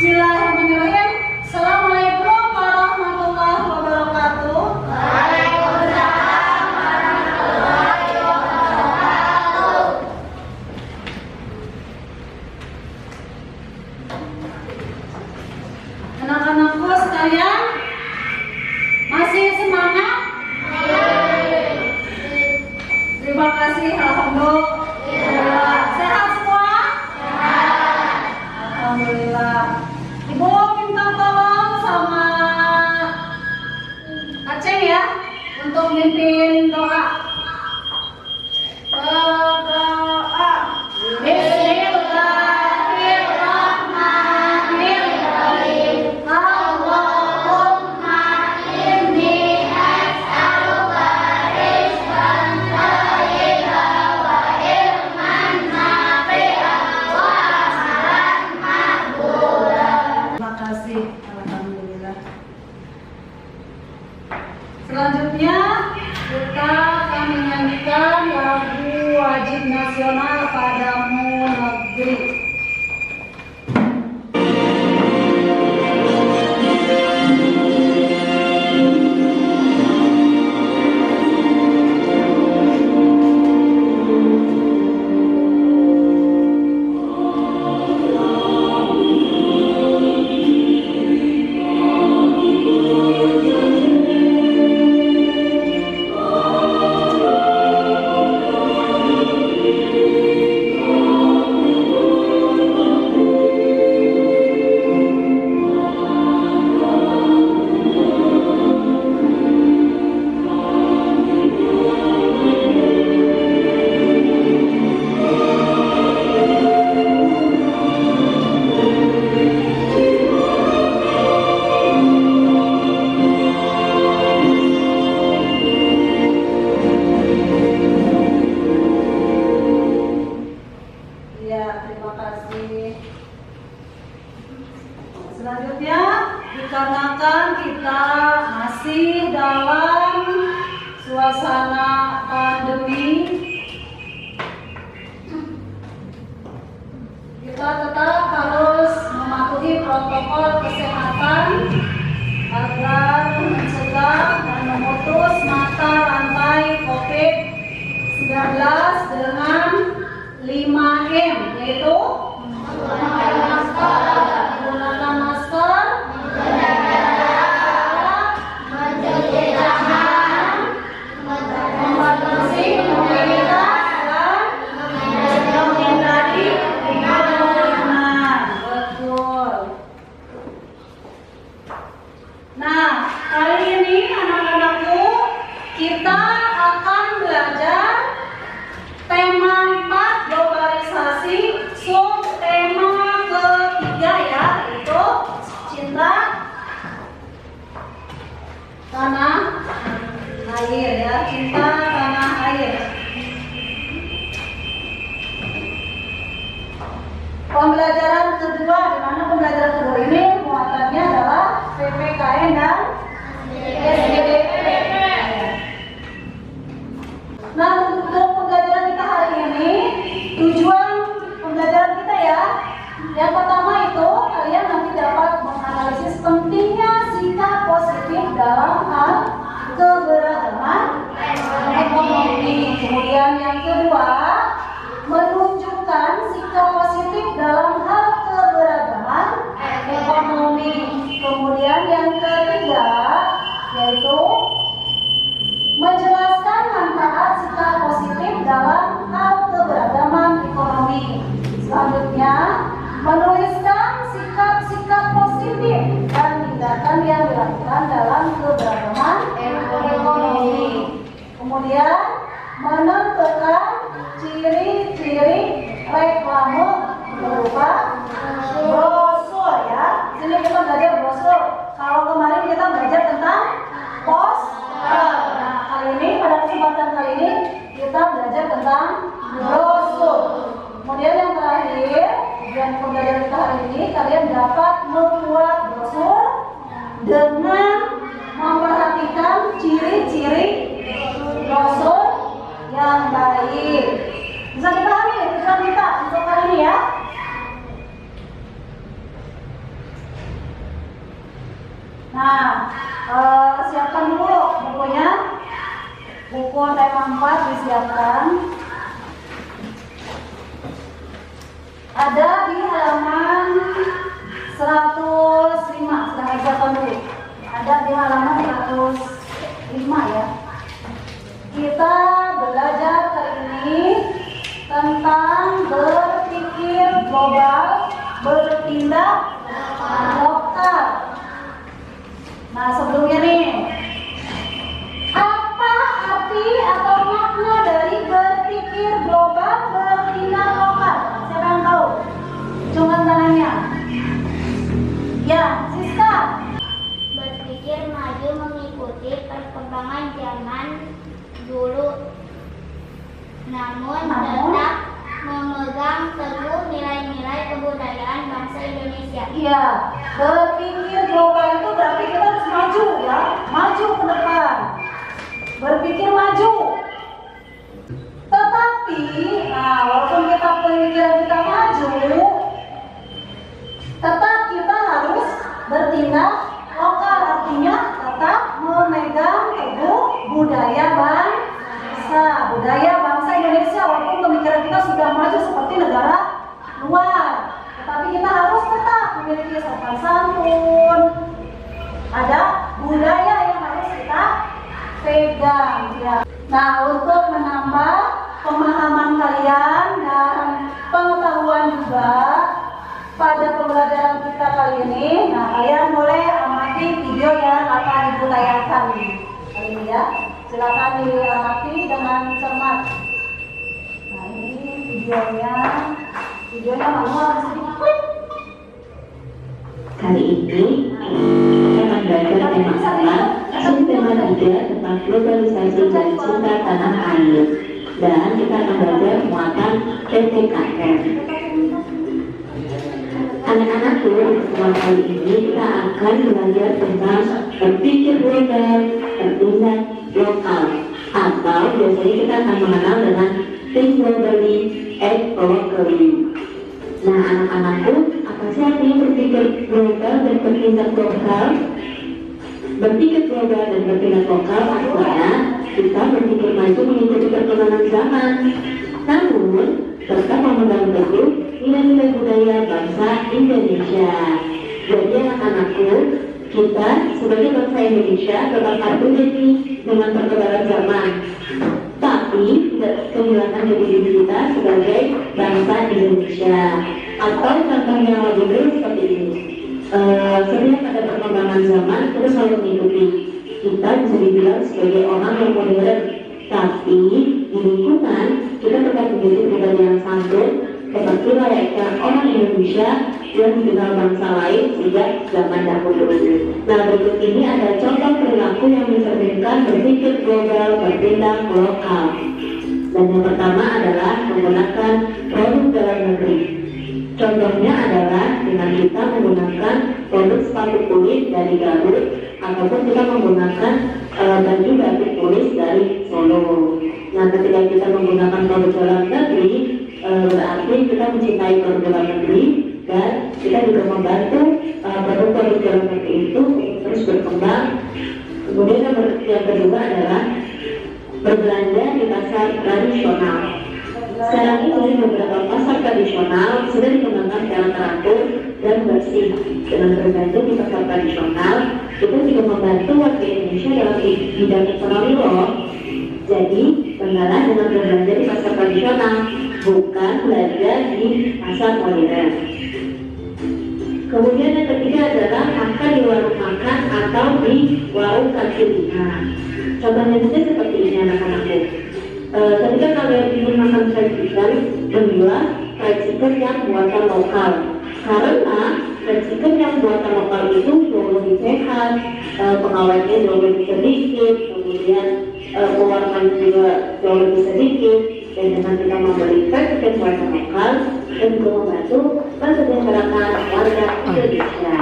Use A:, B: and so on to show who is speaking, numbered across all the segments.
A: Bismillahirrahmanirrahim. Assalamualaikum warahmatullahi wabarakatuh.
B: Waalaikumsalam warahmatullahi wabarakatuh.
A: Anak-anakku sekalian, masih semangat? Terima kasih, alhamdulillah. Sehat semua? Alhamdulillah. Ibu minta tolong sama Aceh ya untuk mimpin doa. Berdoa. Bismillahirrahmanirrahim. Allahumma inni as'aluka rizqan thayyiban wa ilman nafi'an wa amalan maqbulan. Terima kasih, alhamdulillah. Selanjutnya kita akan menyanyikan lagu wajib nasional Padamu Negeri. Ya, terima kasih. Selanjutnya, dikarenakan kita masih dalam suasana pandemi, kita tetap harus mematuhi protokol kesehatan agar mencegah dan memutus mata rantai COVID-19 dengan 5M, yaitu menggunakan masker, mencuci tangan, membatasi mobilitas, dan menghindari kerumunan. Betul. Nah, kali ini anak-anakku kita akan belajar tema 4 globalisasi, sub tema ketiga ya, yaitu cinta tanah air ya, cinta tanah air. Pembelajaran kedua, di mana pembelajaran kedua ini muatannya adalah PPKN dan SBDP. Nah, untuk pembelajaran kita hari ini, tujuan pembelajaran kita ya, yang pertama itu kalian nanti dapat menganalisis pentingnya sikap positif dalam hal keberagaman ekonomi. Kemudian yang kedua, menunjukkan sikap positif dalam hal keberagaman ekonomi. Kemudian yang ketiga, yaitu menjelaskan manfaat sikap positif dalam hal keberagaman ekonomi. Selanjutnya, menuliskan sikap-sikap positif dan tindakan yang dilakukan dalam keberagaman ekonomi. Kemudian, menentukan ciri-ciri reklame berupa brosur ya. Sini kita belajar brosur. Kalau kemarin kita belajar tentang poster. Nah, kali ini pada kesempatan kali ini kita belajar tentang brosur. Kemudian yang terakhir, dan pembelajaran kita hari ini kalian dapat membuat brosur dengan memperhatikan ciri-ciri brosur yang baik. Bisa dipahami? tujuan kita untuk kali ini ya. Nah, siapkan dulu bukunya. Buku tema 4 disiapkan. Ada di halaman 105. Silahkan siapkan dulu. Ada di halaman 105 ya. Kita belajar kali ini tentang berpikir global, bertindak lokal. Nah, sebelumnya nih, apa arti atau makna dari berpikir global, bertindak lokal? Siapa yang tahu? Cungkan tangannya. Ya, Siska.
B: Berpikir maju mengikuti perkembangan zaman dulu, namun tetap memegang teguh nilai-nilai kebudayaan bangsa Indonesia.
A: Iya, berpikir global itu berarti kita harus maju ya, maju ke depan. Berpikir maju. Tetapi, nah walaupun kita pemikiran kita maju, tetap kita harus bertindak lokal, artinya tetap memegang teguh budaya bangsa Indonesia. Walaupun pemikiran kita sudah maju seperti negara luar, tetapi kita harus tetap memiliki sopan santun. Ada budaya yang harus kita pegang ya. Nah, untuk menambah pemahaman kalian dan pengetahuan juga pada pembelajaran kita kali ini, nah kalian boleh amati video yang akan ibu tayangkan kali ini ya. Silakan diamati dengan cermat. Nah, ini videonya manual sedikit.
C: Kali ini kita akan belajar tema 4, subtema 3 tentang globalisasi dan cinta tanah air. Dan kita akan belajar muatan PPKN. Anak-anakku, pertemuan kali ini kita akan belajar tentang berpikir global, bertindak lokal, atau biasanya kita akan mengenal dengan think globally, act locally. Nah, anak-anakku, apa sih artinya berpikir global dan bertindak lokal? Berpikir global dan bertindak lokal artinya kita berpikir maju mengikuti perkembangan zaman, namun tetap memegang teguh nilai-nilai budaya bangsa Indonesia. Jadi anak-anakku, kita sebagai bangsa Indonesia tetap peduli dengan perkembangan zaman, tapi tidak kehilangan jati diri kita sebagai bangsa Indonesia. Atau contohnya yang lebih real seperti ini. Setiap ada perkembangan zaman kita selalu mengikuti. Kita bisa dibilang sebagai orang yang modern, tapi di lingkungan kita tetap menjadi pribadi yang santun, seperti layaknya orang Indonesia yang dikenal bangsa lain sejak zaman dahulu. Nah, berikut ini ada contoh perilaku yang mencerminkan berpikir global, bertindak lokal. Dan yang pertama adalah menggunakan produk dalam negeri. Contohnya adalah dengan kita menggunakan produk sepatu kulit dari Garut, ataupun kita menggunakan baju batik tulis dari Solo. Nah, ketika kita menggunakan produk dalam negeri, berarti kita mencintai produk dalam negeri, dan kita juga membantu produk-produk dalam negeri itu terus berkembang. Kemudian yang kedua adalah berbelanja di pasar tradisional. Sekarang ini beberapa pasar tradisional sudah dikembangkan secara teratur dan bersih. Dengan berbelanja di pasar tradisional, kita juga membantu warga Indonesia dalam bidang ekonomi loh. Jadi, benaran dengan berbelanja di pasar tradisional, bukan belanja di pasar modern. Kemudian yang ketiga adalah makan di warung makan atau di warung kaki lima. Contohnya saja seperti ini anak-anakku. Ketika kalian ingin makan fried chicken, belilah fried chicken yang buatan lokal. Karena fried chicken yang buatan lokal itu jauh lebih sehat, pengawetnya jauh lebih sedikit, kemudian pewarnanya juga jauh lebih sedikit. Dan dengan kita membeli fried chicken buatan lokal, kita juga membantu mensejahterakan warga Indonesia.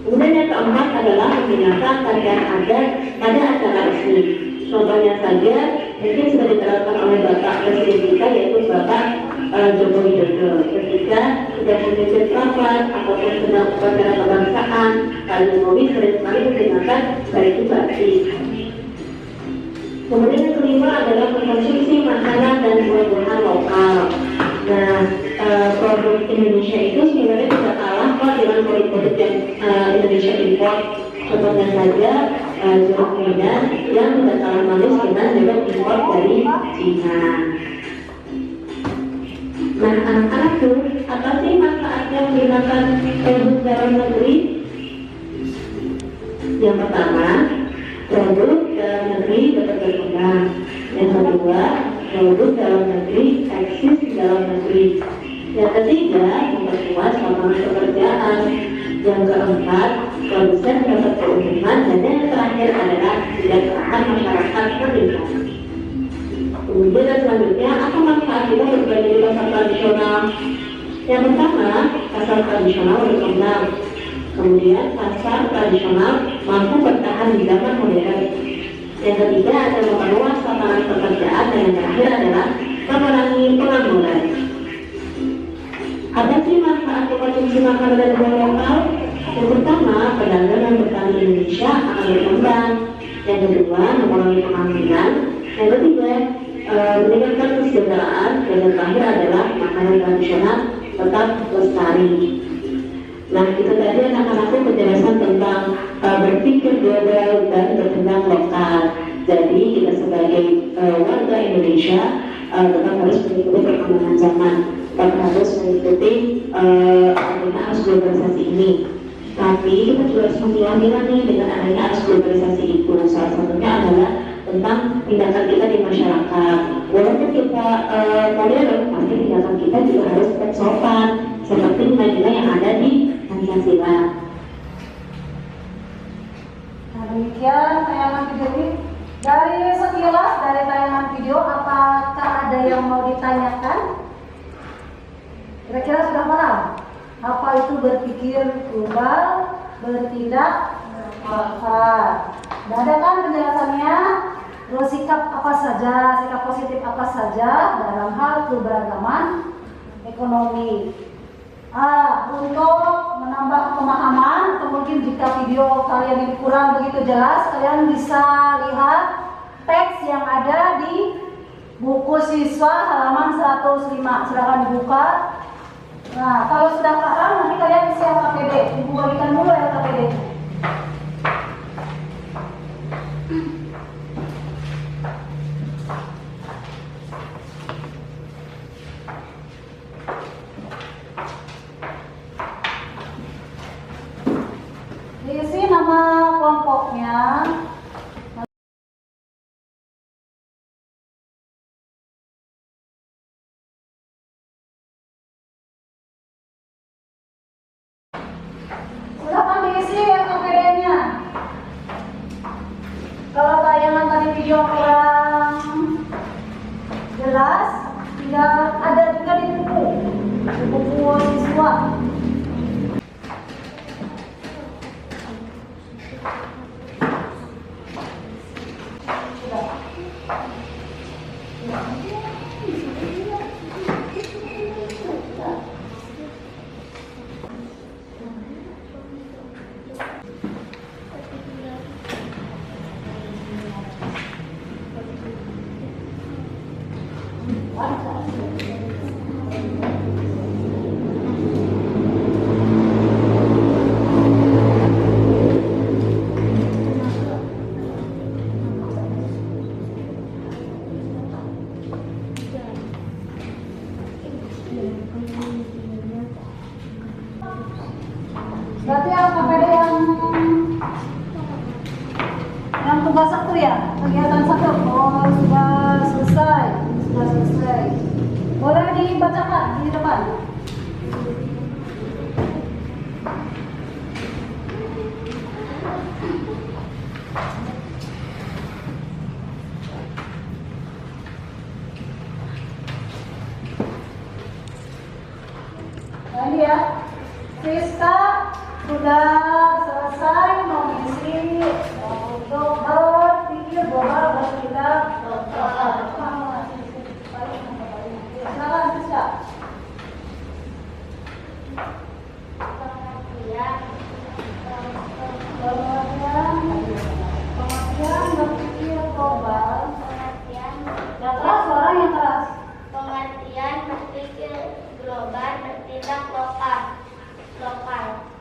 C: Kemudian yang keempat adalah menggunakan pakaian adat pada acara resmi. Contohnya saja, mungkin sudah diterapkan oleh Bapak Presiden kita, yaitu Bapak Joko Widodo ketika tidak memimpin rapat ataupun sedang upacara kebangsaan. Kali Jokowi seringkali menggunakan baju batik. Kemudian yang kelima adalah mengkonsumsi makanan dan buah-buahan lokal. Nah, produk Indonesia itu sebenarnya tidak kalah kok dengan produk-produk yang Indonesia import. Contohnya saja jeruk medan yang tidak kalah manis dengan jeruk import dari Cina. Nah, anak-anak tuh apa sih manfaatnya menggunakan produk dalam negeri? Yang pertama, produk dalam negeri dapat berkembang. Yang kedua, produk dalam negeri eksis di dalam negeri. Yang ketiga, memperluas lapangan pekerjaan. Yang keempat, produsen dapat keuntungan. Dan yang terakhir adalah kesejahteraan masyarakat meningkat. Kemudian yang selanjutnya, apa manfaat kita berbelanja di pasar tradisional? Yang pertama, pasar tradisional berkembang. Kemudian pasar tradisional mampu bertahan di zaman modern. Yang ketiga adalah memperluas lapangan pekerjaan, dan yang terakhir adalah mengurangi pengangguran. Apa sih manfaat konsumsi makanan dan buah lokal? Yang pertama, pedagang dan petani Indonesia akan berkembang. Yang kedua, mengurangi pengangguran. Yang ketiga, meningkatkan kesejahteraan. Dan yang terakhir adalah makanan tradisional tetap lestari. Nah, itu tadi anak-anakku penjelasan tentang berpikir global dan berkembang lokal. Jadi kita sebagai warga Indonesia tetap harus mengikuti perkembangan zaman, tetap harus mengikuti arus globalisasi ini. Tapi kita juga harus memilah-milah nih dengan adanya arus globalisasi itu. Salah satunya adalah tentang tindakan kita di masyarakat. Walaupun kita modern, pasti tindakan kita juga harus tetap sopan, seperti nilai-nilai yang ada di Pancasila.
A: Nah, demikian tayangan video ini. Dari sekilas dari tayangan video, apakah ada yang mau ditanyakan? Kira-kira sudah paham apa itu berpikir global, bertindak lokal? Sudah ada kan penjelasannya? Terus sikap apa saja, sikap positif apa saja dalam hal keberagaman ekonomi. Untuk menambah pemahaman, atau mungkin jika video kalian ini kurang begitu jelas, kalian bisa lihat teks yang ada di buku siswa halaman 105. Silahkan dibuka. Nah, kalau sudah paham, nanti kalian bisa LKPD. Ibu bagikan dulu LKPD. Diisi nama kelompoknya. Sudah kan diisi LKPD-nya. Kalau tayangan tadi video kurang jelas, tidak ada juga di buku siswa. Berarti LKPD yang tugas satu ya, kegiatan satu. Oh, sudah selesai, sudah selesai. Boleh dibacakan di depan. Nah, ini ya, Siska sudah selesai mengisi untuk berpikir global, bertindak lokal. Silakan Siska.
B: Pengertian
A: pengertian berpikir global.
B: pengertian
A: Yang keras, suara yang keras.
B: pengertian berpikir global, bertindak lokal.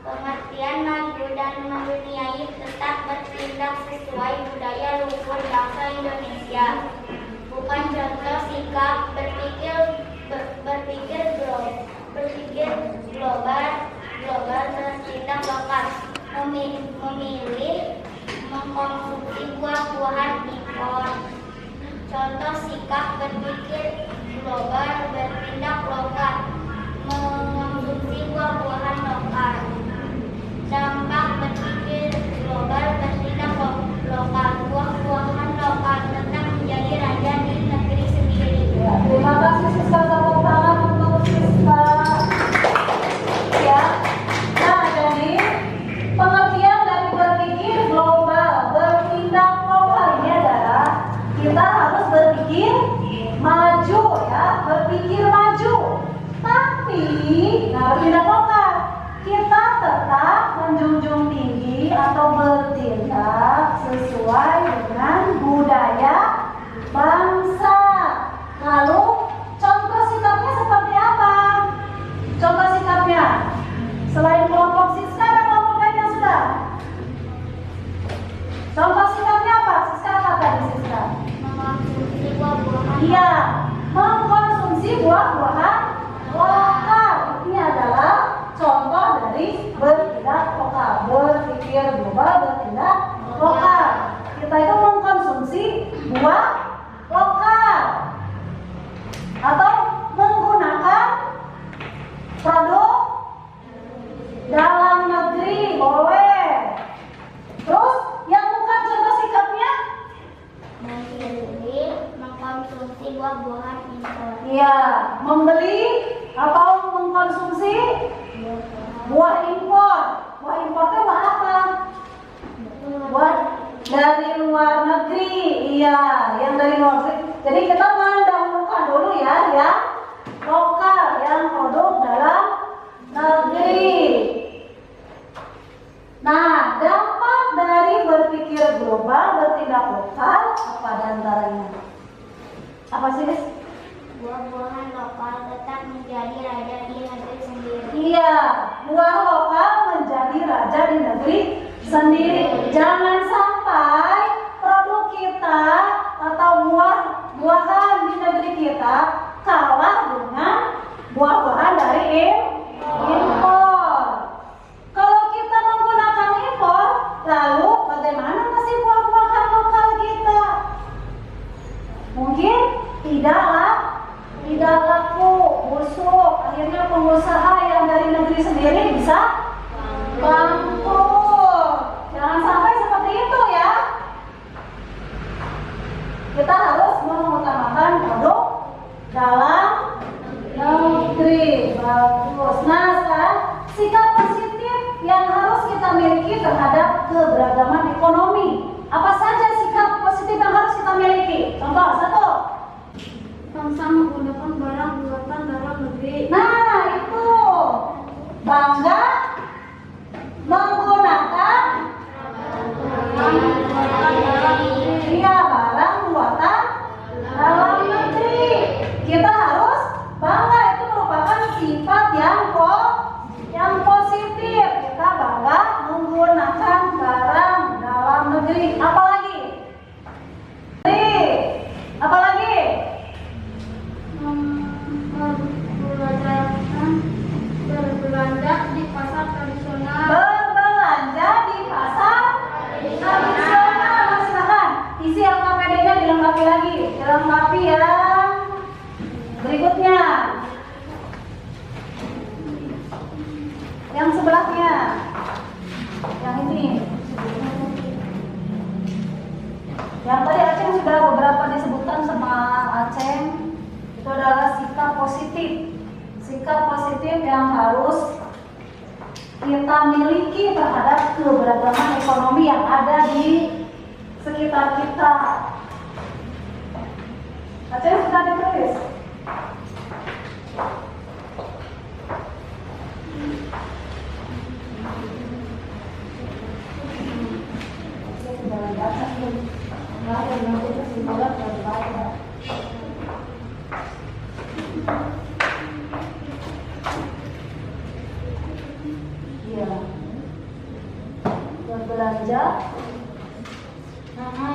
B: Pengertian maju dan menduniai, tetap bertindak sesuai budaya luhur bangsa Indonesia. Bukan contoh sikap berpikir global, bertindak lokal. Memilih mengkonsumsi buah-buahan impor. Contoh sikap berpikir global, bertindak lokal, mengonsumsi buah-buahan lokal. Dampak berpikir global, bertindak lokal, buah-buahan lokal tetap menjadi raja di negeri sendiri.
A: Ya, terima kasih Siska, tepuk tangan untuk Siska. Ya, nah jadi pengertian dari berpikir global, bertindak lokal ini adalah kita harus berpikir maju ya, berpikir maju. Tapi, nah bertindak lokal, kita tetap menjunjung tinggi atau bertindak sesuai dengan budaya bangsa. Lalu contoh sikapnya seperti apa? Contoh sikapnya selain kelompok Siska ada kelompok lain yang sudah. Contoh sikapnya apa? Siska apa tadi Siska?
B: Mengonsumsi buah-buahan.
A: Iya, mengkonsumsi buah-buahan lokal. Ini adalah contoh dari bertindak lokal, berpikir global, bertindak lokal. Kita itu mengkonsumsi buah lokal atau menggunakan produk dalam negeri boleh. Terus yang bukan contoh sikapnya?
B: Memilih mengkonsumsi buah-buahan impor.
A: Iya, membeli atau mengkonsumsi buah impor. Buah impornya buah apa? Buah dari luar negeri. Iya, yang dari luar negeri. Jadi kita mendahulukan dulu ya, yang lokal, yang produk dalam negeri. Nah, dampak dari berpikir global, bertindak lokal apa diantaranya? Apa sih, Nis?
B: Buah-buahan lokal tetap menjadi raja di negeri sendiri.
A: Iya, buah lokal menjadi raja di negeri sendiri. Jangan sampai produk kita atau buah-buahan di negeri kita kalah dengan buah-buahan dari impor. Kalau kita menggunakan impor, lalu bagaimana nasib buah-buahan lokal kita? Mungkin tidak laku, busuk. Akhirnya pengusaha yang dari negeri sendiri bisa bangkrut. Jangan sampai seperti itu ya. Kita harus mengutamakan produk dalam negeri. Bagus. Nah, sekarang sikap positif yang harus kita miliki terhadap keberagaman ekonomi. Apa saja sikap positif yang harus kita miliki? Contoh, satu.
B: Bangsa menggunakan barang buatan dalam negeri.
A: Nah, itu. Bangga menggunakan iya, barang buatan dalam negeri. Kita harus bangga, itu merupakan sifat yang positif. Kita bangga menggunakan barang dalam negeri. Apalagi? Apalagi?
B: Berbelanja di pasar tradisional.
A: Berbelanja di pasar tradisional. Silakan isi LKPD-nya dilengkapi lagi. Dilengkapi yang berikutnya. Yang sebelahnya. Yang ini. Yang tadi Aceh sudah beberapa disebutkan sama Aceh. Itu adalah sikap positif. Sikap positif yang harus kita miliki terhadap keberagaman ekonomi yang ada di sekitar kita. Aceh sudah ditulis? Nah, yang nanti kesimpulan berbeda. Iya. Berbelanja,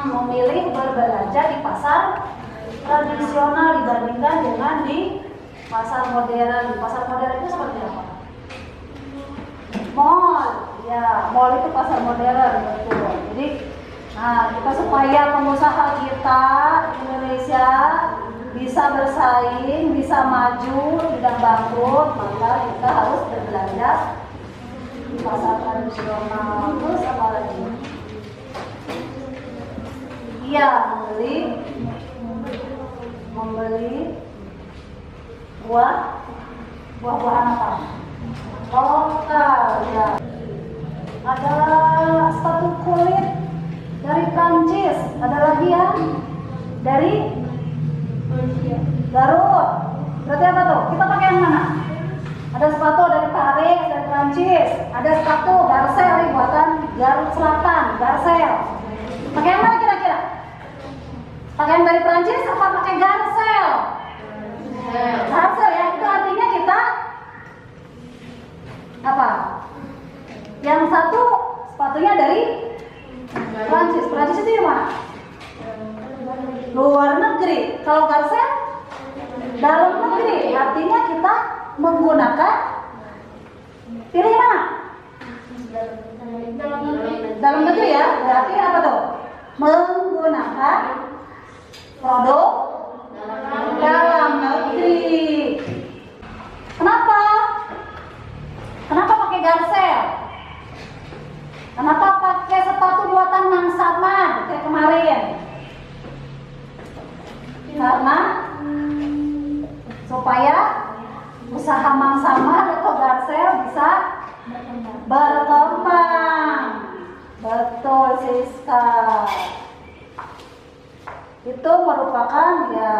A: memilih berbelanja di pasar tradisional dibandingkan dengan di pasar modern. Pasar modern itu seperti apa? Mall, ya, mall itu pasar modern, betul. Jadi, nah, kita supaya pengusaha kita Indonesia bisa bersaing, bisa maju, tidak bangkrut, maka kita harus berbelanja di pasar tradisional. Terus apa lagi? Iya, membeli buah-buahan apa? Lokal, ya. Ada sepatu kulit dari Prancis, ada lagi yang dari Garut. Berarti apa tuh? Kita pakai yang mana? Ada sepatu dari Paris, dari Prancis. Ada sepatu Garcel buatan Garut Selatan, Garcel. Pakai yang mana kira-kira? Pakai yang dari Prancis apa pakai Garcel? Garcel ya, itu artinya kita apa? Yang satu sepatunya dari Prancis. Prancis itu di mana? Luar negeri. Kalau Garcel dalam negeri, artinya kita menggunakan pilih mana? Dalam negeri ya, berarti apa tuh? Menggunakan produk dalam negeri. Kenapa? Kenapa pakai Garcel? Kenapa pakai sepatu buatan Mang Saman kayak kemarin? Karena supaya usaha Mang Saman atau Garcel bisa berkembang. Betul, Siska. Itu merupakan ya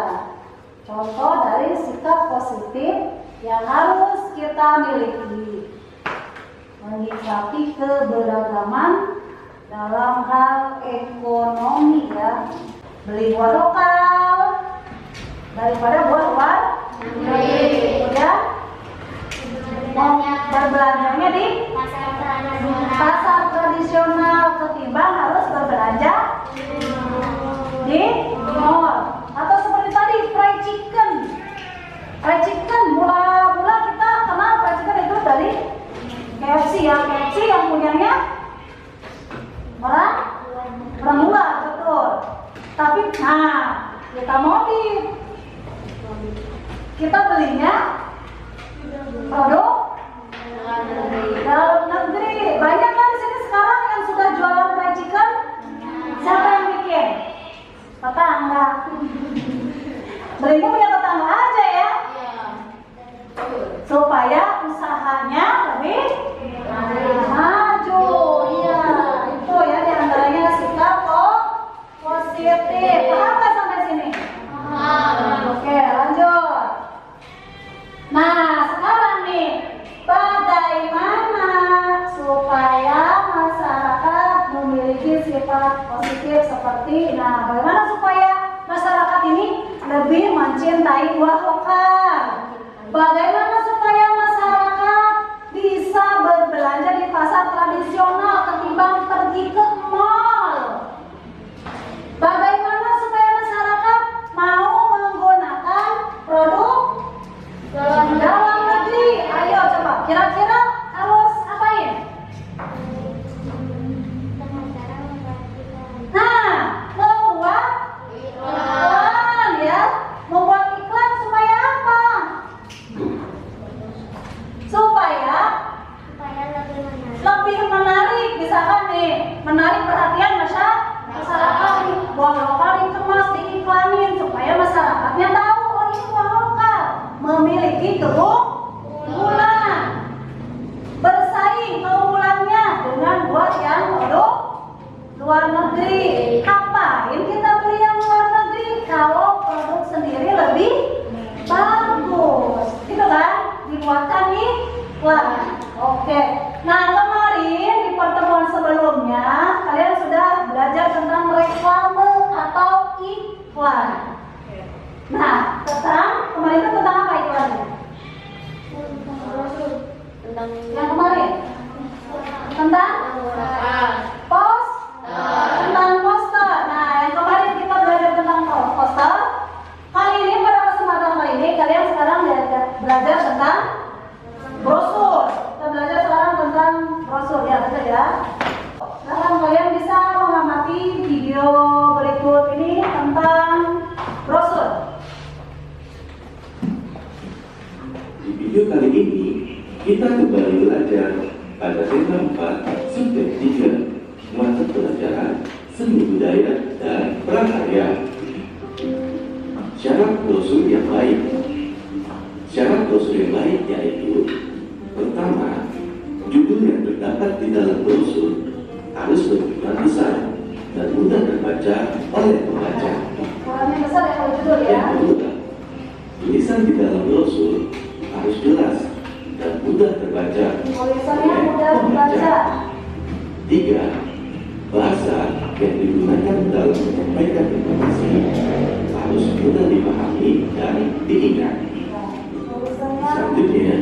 A: contoh dari sikap positif yang harus kita miliki, menyikapi keberagaman dalam hal ekonomi ya. Beli buah lokal daripada buah luar negeri. Kemudian berbelanjanya di pasar tradisional ketimbang harus berbelanja di mall. Atau seperti tadi fried chicken. Fried chicken mula-mula kita kenal fried chicken itu dari KFC ya. KFC yang punyanya orang luar, betul. Tapi nah, kita modif. Kita belinya produk dalam negeri. Banyak kan di sini sekarang yang sudah jualan fried chicken? Siapa yang bikin? Tetangga. Belinya punya tetangga aja ya. Supaya usahanya lebih maju. Iya, itu ya diantaranya sikap positif. Paham nggak sampai sini? Oke, lanjut. Nah, sekarang nih, bagaimana supaya masyarakat memiliki sifat positif seperti, nah, bagaimana supaya masyarakat ini lebih mencintai buah lokal? Bagaimana supaya masyarakat bisa berbelanja di pasar tradisional ketimbang pergi ke mall? Bagaimana supaya masyarakat mau menggunakan produk dalam negeri? Ayo coba, kira-kira harus apain? Nah, membuat iklan ya. Membuat iklan supaya apa? Supaya lebih menarik. Misalkan nih, menarik perhatian masyarakat. Buah lokal dikemas, diiklanin supaya masyarakatnya tahu, oh ini buah lokal, memiliki keunggulan, bersaing keunggulannya dengan buah yang produk luar negeri. Ngapain kita beli yang luar negeri kalau produk sendiri lebih bagus? Gitu kan? Dibuatkan iklan. Oke. Nah, kemarin di pertemuan sebelumnya kalian sudah belajar tentang reklame iklan. Nah, kemarin itu tentang apa iklannya? Yang kemarin tentang tentang poster. Nah, yang kemarin kita belajar tentang poster. Kali ini pada kesempatan kali ini kalian sekarang belajar tentang brosur. Kita belajar sekarang tentang brosur ya, betul ya. Sekarang kalian bisa mengamati video berikut ini tentang brosur.
D: Di video kali ini kita kembali belajar pada tema 4 subjek 3 mata pelajaran seni budaya dan prakarya. Syarat brosur yang baik. Syarat brosur yang baik yaitu: pertama, judul yang terdapat di dalam brosur harus berbentuk desain dan mudah terbaca oleh pembaca.
A: Warnanya besar ya kalau judul ya.
D: Yang kedua, tulisan di dalam brosur harus jelas dan mudah terbaca
A: Tulisannya
D: oleh
A: mudah dibaca.
D: Tiga, bahasa yang digunakan dalam menyampaikan informasi harus mudah dipahami dan diingat.
A: Tulisannya
D: Selanjutnya,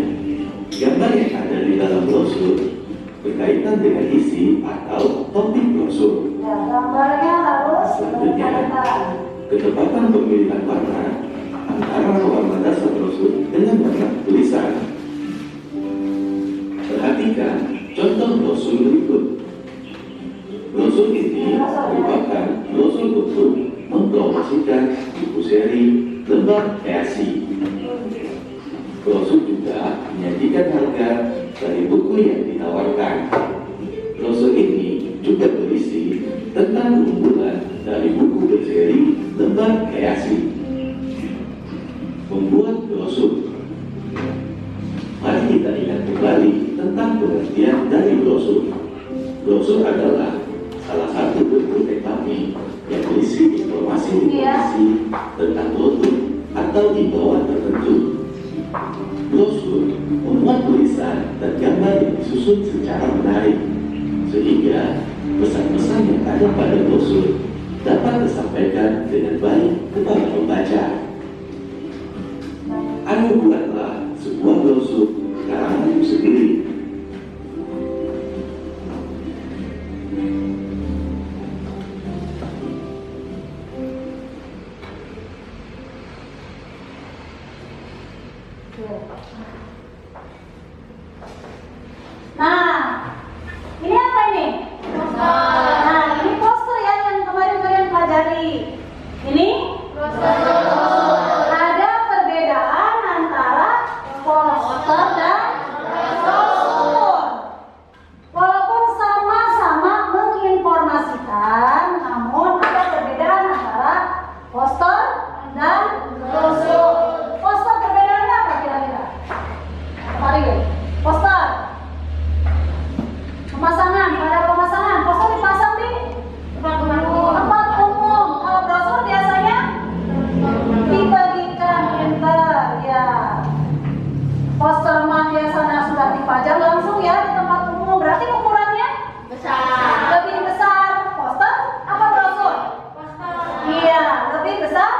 D: gambar yang ada di dalam brosur berkaitan dengan isi atau topik brosur.
A: ya, gambarnya harus
D: Selanjutnya,
A: berkaitan.
D: ketepatan pemilihan warna antara warna dasar brosur dengan warna tulisan. Perhatikan contoh brosur berikut. Brosur ini merupakan brosur untuk mempromosikan buku seri lembar kreasi. Brosur juga menyajikan harga dari buku yang ditawarkan. Brosur ini juga berisi tentang keunggulan dari buku berseri lembar kreasi. Membuat brosur. Mari kita ingat kembali tentang pengertian dari brosur. Brosur adalah salah satu bentuk reklame yang berisi informasi-informasi tentang produk atau imbauan tertentu. Brosur memuat tulisan dan gambar yang disusun secara menarik, sehingga pesan-pesan yang ada pada brosur dapat disampaikan dengan baik kepada pembaca. Ayo buatlah sebuah brosur karanganmu sendiri.
A: Nah, ini apa ini? Nah, ini poster ya yang kemarin kalian pelajari. Ini ada perbedaan antara poster dan brosur. Walaupun sama-sama menginformasikan, namun ada perbedaan antara poster dan brosur. Poster perbedaannya apa kira-kira? Mari, poster. Pemasangan, pada pemasangan, poster dipasang di tempat umum. Kalau brosur biasanya dibagikan enter, ya. Poster mah biasanya sudah dipajang langsung ya di tempat umum. Berarti ukurannya lebih besar. Poster apa brosur? Iya, lebih besar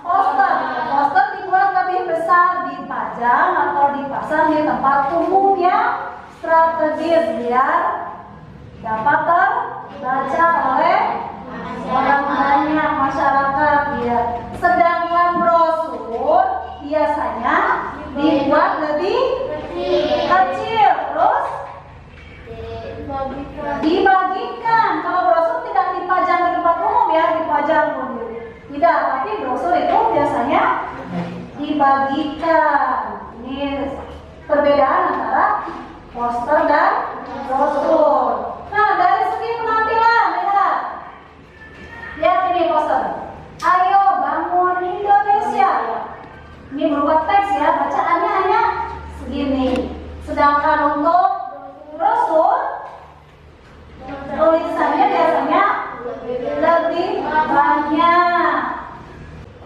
A: poster. Poster dibuat lebih besar, dipajang atau dipasang di tempat umum yang strategis biar dapat terbaca oleh orang banyak masyarakat ya. Sedangkan brosur biasanya dibuat lebih kecil, terus dibagikan. Kalau brosur tidak dipajang di tempat umum ya, dipajang tidak, tapi brosur itu biasanya dibagikan. Ini perbedaan antara poster dan brosur. Nah, dari segi penampilan, lihat ini poster. Ayo bangun Indonesia. Ini berupa teks ya, bacaannya hanya segini. Sedangkan untuk brosur, tulisannya biasanya lebih banyak.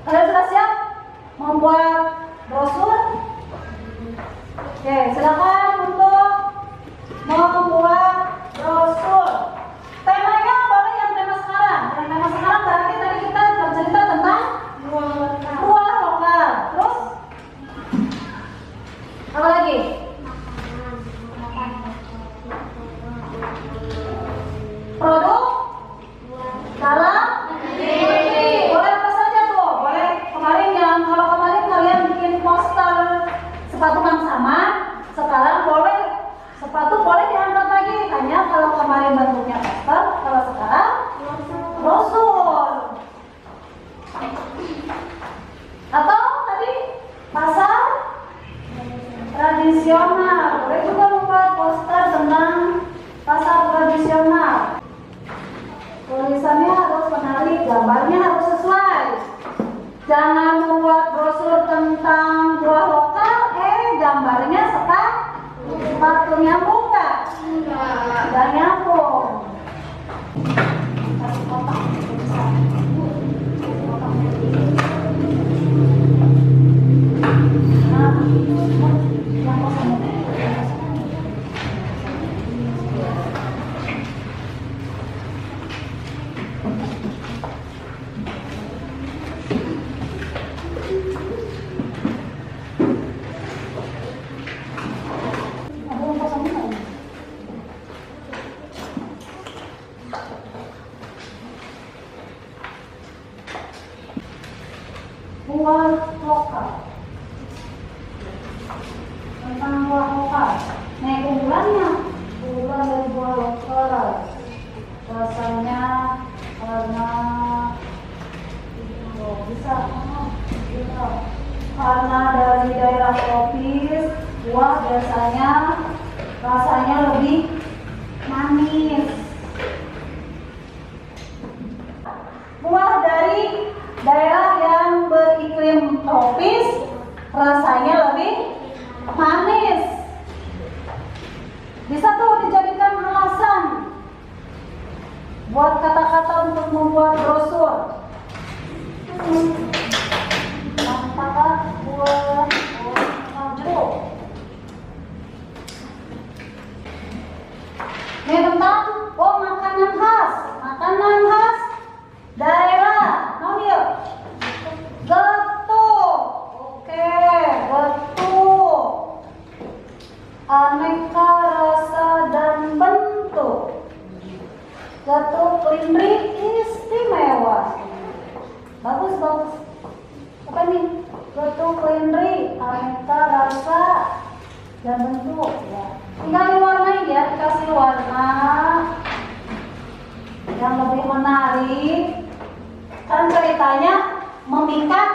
A: Kalian sudah siap membuat brosur? Oke, silakan untuk membuat brosur. Temanya boleh yang tema sekarang. Yang tema sekarang berarti tadi kita bercerita ceritanya kalau kemarin bentuknya poster, kalau sekarang brosur. Atau tadi pasar tradisional, boleh juga membuat poster tentang pasar tradisional. Tulisannya harus menarik, gambarnya harus sesuai. Jangan membuat brosur tentang buah lokal, gambarnya sepatu nyambung nggak? Nggak nyambung. Kasih kotak, bisa. Buah lokal, tentang buah lokal. Nih unggulan dari buah lokal, rasanya karena karena dari daerah tropis, buah biasanya rasanya lebih manis. Buah dari daerah yang beriklim tropis rasanya lebih manis. Bisa tuh dijadikan alasan buat kata-kata untuk membuat brosur. Antara buah jeruk. Ini tentang makanan khas daerah. Nonil. Getuk. Oke, getuk. Aneka rasa dan bentuk. Getuk Lindri istimewa. Bagus. Apa ini? Getuk Lindri, aneka rasa dan bentuk. Ya. Tinggal diwarnai ya, dikasih warna yang lebih menarik. Kan ceritanya memikat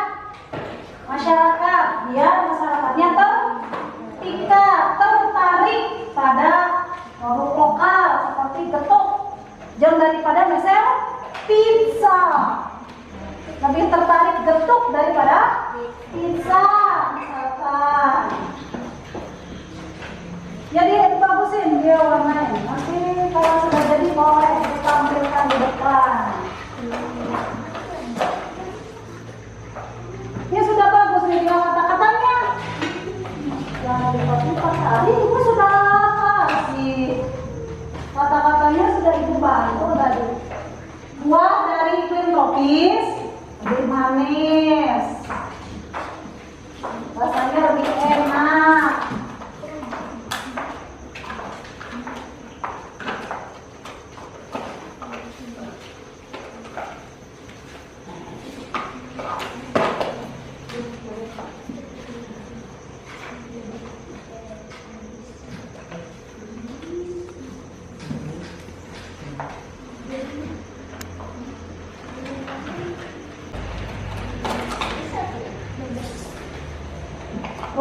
A: masyarakat, biar masyarakatnya tertarik pada produk lokal seperti getuk, jauh daripada misal pizza. Lebih tertarik getuk daripada pizza misalkan. Jadi bagusin dia warnanya. Nanti kalau sudah jadi boleh ditampilkan di depan. Ya sudah bagus nih dia kata-katanya. Jangan dipakai tadi ibu sudah kasih. Kata-katanya sudah ibu bantu tadi. Buah dari iklim tropis lebih manis. Rasanya lebih enak.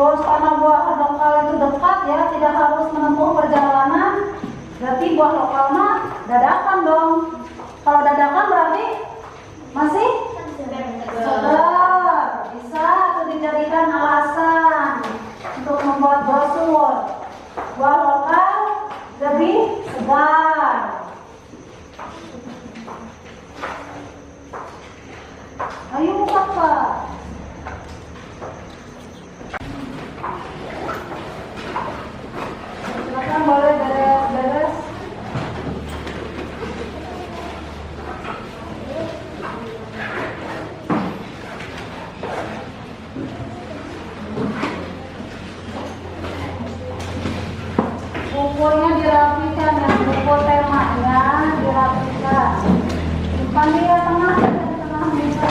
A: Terus karena buah lokal itu dekat ya, tidak harus menempuh perjalanan. Berarti buah lokal mah dadakan dong. Kalau dadakan berarti masih segar. Bisa itu dijadikan alasan untuk membuat brosur. Buah lokal lebih segar. Ayo kakak. Silakan boleh beres-beres. Bukunya dirapikan ya, buku temanya dirapikan. Simpan dia tengah bisa.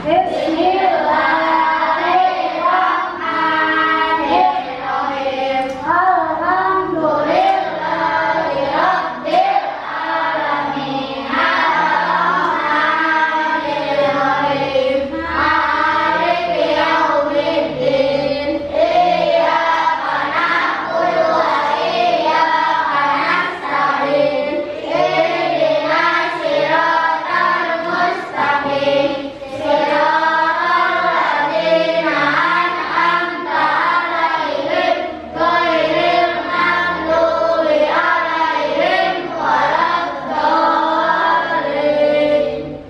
A: Bismillahirrahmanirrahim. Alhamdulillahirabbil alamin. Arrahmanirrahim. Maliki yaumiddin. Iyyaka na'budu wa iyyaka nasta'in. Ihdinas siratal mustaqim. Siratal ladzina an'amta 'alaihim ghairil maghdubi 'alaihim waladdallin.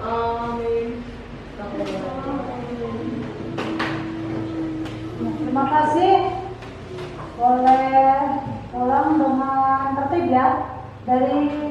A: Amin. Terima kasih. Boleh pulang dengan tertib ya. Dari